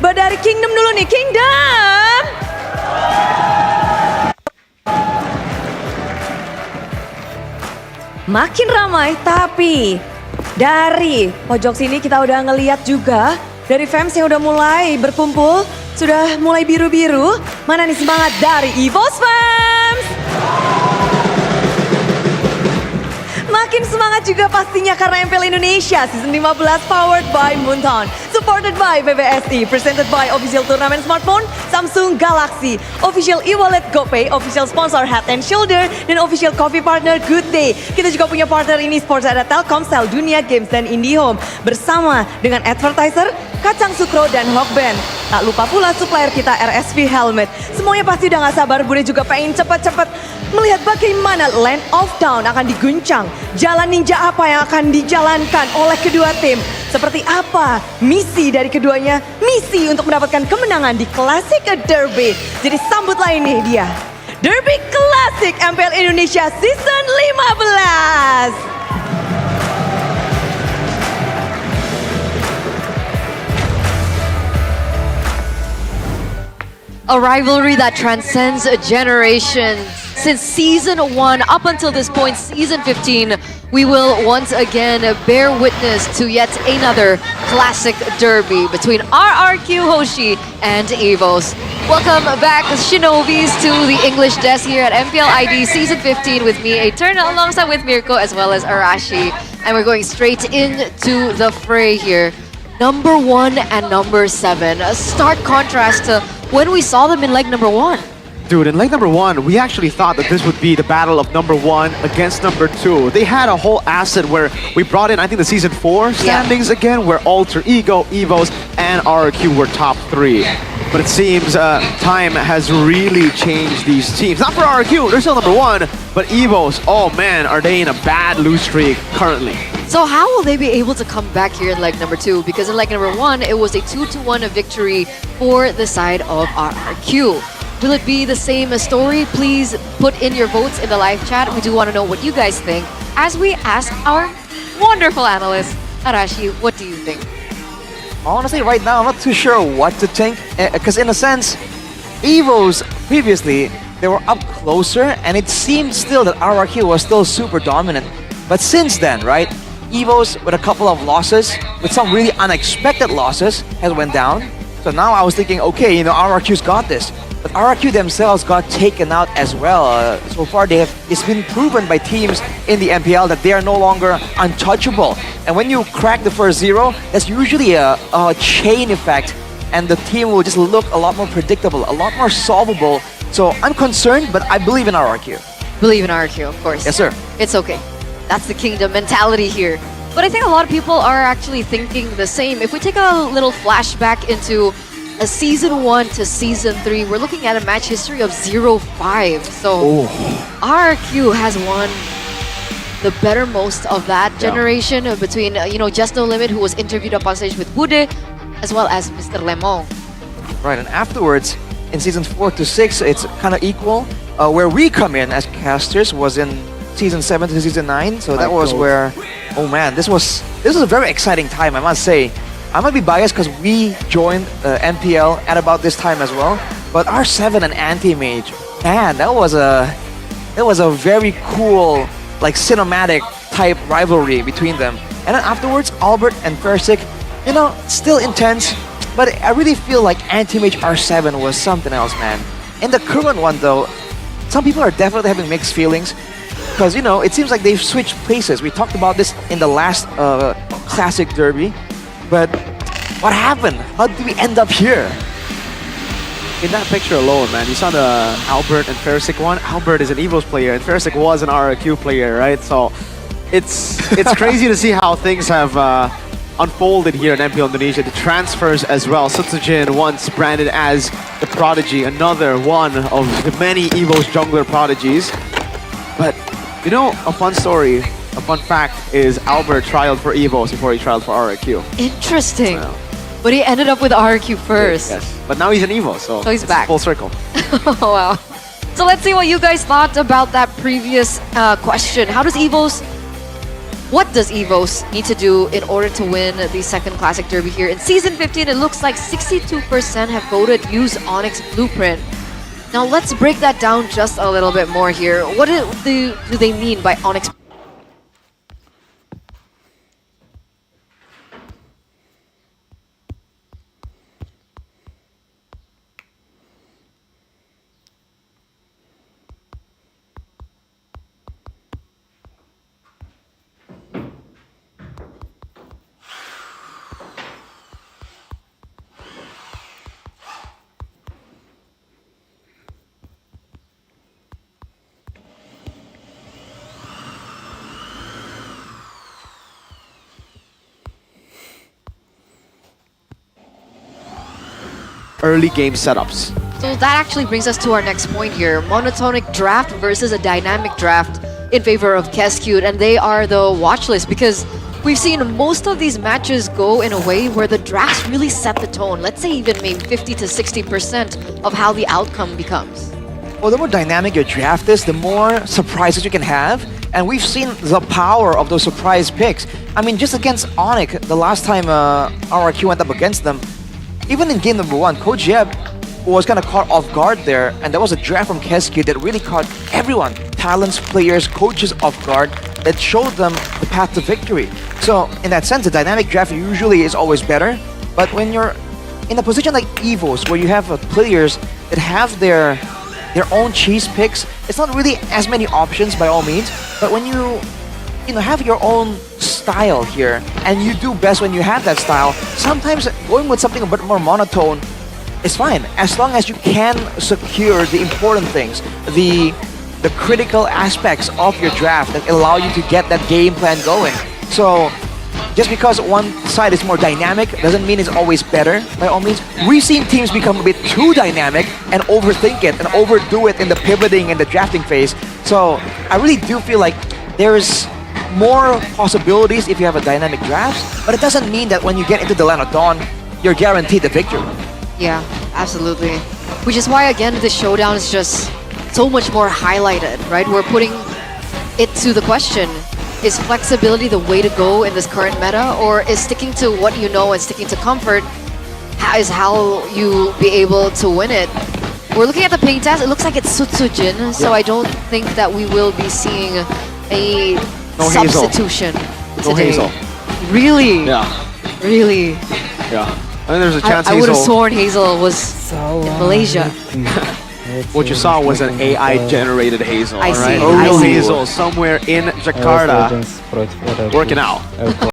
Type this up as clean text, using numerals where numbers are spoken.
Coba dari Kingdom dulu nih, Kingdom. Makin ramai, tapi dari pojok sini kita udah ngeliat juga dari fans yang udah mulai berkumpul, sudah mulai biru-biru. Mana nih semangat dari EVOS fans? Makin semangat juga pastinya karena MPL Indonesia Season 15 powered by Moonton, supported by BBSI, presented by official turnamen smartphone Samsung Galaxy, official e-wallet GoPay, official sponsor Head and Shoulder, dan official coffee partner Good Day. Kita juga punya partner ini sports ada Telkomsel, Dunia Games, dan IndiHome. Bersama dengan advertiser Kacang Sukro dan Hawkband. Tak lupa pula supplier kita RSV Helmet. Semuanya pasti udah gak sabar, Bude juga pengen cepet-cepet melihat bagaimana Land of Dawn akan diguncang. Jalan ninja apa yang akan dijalankan oleh kedua tim. Seperti apa misi dari keduanya, misi untuk mendapatkan kemenangan di Classic Derby. Jadi sambutlah ini dia, Derby Classic MPL Indonesia Season 15. A rivalry that transcends generations. Since Season 1 up until this point, Season 15, we will once again bear witness to yet another classic derby between RRQ Hoshi and EVOS. Welcome back, Shinobis, to the English desk here at MPL ID Season 15 with me, Eterna, alongside with Mirko as well as Arashi. And we're going straight into the fray here. Number 1 and number 7. A stark contrast to when we saw them in leg number 1. Dude, in leg number 1, we actually thought that this would be the battle of number 1 against number 2. They had a whole asset where we brought in, I think, the Season 4 standings again, where Alter Ego, EVOS, and RRQ were top 3. But it seems time has really changed these teams. Not for RRQ, they're still number 1, but EVOS, oh man, are they in a bad lose streak currently. So how will they be able to come back here in leg number 2? Because in leg number 1, it was a 2-1 victory for the side of RRQ. Will it be the same story? Please put in your votes in the live chat. We do want to know what you guys think as we ask our wonderful analyst, Arashi, what do you think? Honestly, right now, I'm not too sure what to think. Because in a sense, EVOs previously, they were up closer and it seemed still that RRQ was still super dominant. But since then, right, EVOs with a couple of losses, with some really unexpected losses, has went down. So now I was thinking, okay, you know, RRQ's got this. But RRQ themselves got taken out as well. So far, it's been proven by teams in the MPL that they are no longer untouchable. And when you crack the first 0, that's usually a chain effect. And the team will just look a lot more predictable, a lot more solvable. So I'm concerned, but I believe in RRQ. Believe in RRQ, of course. Yes, sir. It's okay. That's the Kingdom mentality here. But I think a lot of people are actually thinking the same. If we take a little flashback into a Season 1 to Season 3, we're looking at a match history of 0-5. So RRQ has won the bettermost of that generation between, you know, Just No Limit, who was interviewed up on stage with Bude, as well as Mr. Lemon. Right, and afterwards, in Seasons 4 to 6, it's kind of equal. Where we come in as casters was in Season 7 to Season 9, so that was where, oh man, this was a very exciting time, I must say. I might be biased because we joined MPL at about this time as well, but R7 and Anti-Mage, man, that was a very cool, like cinematic type rivalry between them. And then afterwards, Albert and Persik, you know, still intense, but I really feel like Anti-Mage R7 was something else, man. In the current one though, some people are definitely having mixed feelings. Because, you know, it seems like they've switched places. We talked about this in the last Classic Derby. But what happened? How did we end up here? In that picture alone, man, you saw the Albert and Fersic one. Albert is an EVOS player and Fersic was an RRQ player, right? So it's crazy to see how things have unfolded here in MPL Indonesia. The transfers as well. Sutsujin once branded as the prodigy, another one of the many EVOS jungler prodigies. But, you know, a fun story, a fun fact is Albert trialed for EVOS before he trialed for RRQ. Interesting. But he ended up with RRQ first. Yes, but now he's an EVOS, so he's back. Full circle. Wow. So let's see what you guys thought about that previous question. How does EVOS What does EVOS need to do in order to win the second Classic Derby here? In Season 15, it looks like 62% have voted use Onyx Blueprint. Now let's break that down just a little bit more here. What do they mean by Onyx? Early game setups. So that actually brings us to our next point here. Monotonic draft versus a dynamic draft in favor of Kescute, and they are the watch list because we've seen most of these matches go in a way where the drafts really set the tone. Let's say even maybe 50 to 60% of how the outcome becomes. Well, the more dynamic your draft is, the more surprises you can have. And we've seen the power of those surprise picks. I mean, just against Onyx, the last time RRQ went up against them, even in game number 1, Coach Yeb was kind of caught off guard there, and there was a draft from Kescute that really caught everyone, talents, players, coaches off guard, that showed them the path to victory. So in that sense, the dynamic draft usually is always better, but when you're in a position like EVOS, where you have players that have their own cheese picks, it's not really as many options by all means, but when you have your own style here, and you do best when you have that style, sometimes going with something a bit more monotone is fine, as long as you can secure the important things, the critical aspects of your draft that allow you to get that game plan going. So just because one side is more dynamic doesn't mean it's always better, by all means. We've seen teams become a bit too dynamic and overthink it and overdo it in the pivoting and the drafting phase. So I really do feel like there's more possibilities if you have a dynamic draft, but it doesn't mean that when you get into the Land of Dawn, you're guaranteed the victory. Yeah, absolutely. Which is why, again, this showdown is just so much more highlighted, right? We're putting it to the question, is flexibility the way to go in this current meta, or is sticking to what you know and sticking to comfort is how you be able to win it? We're looking at the ping test. It looks like it's Sutsujin, so I don't think that we will be seeing a substitution No today. Hazel. Really? Yeah. Really? Yeah. I think there's a chance I would have Hazel... sworn Hazel was in Malaysia. What you saw was an AI-generated Hazel, I see, right? A real I see. Hazel somewhere in Jakarta working out.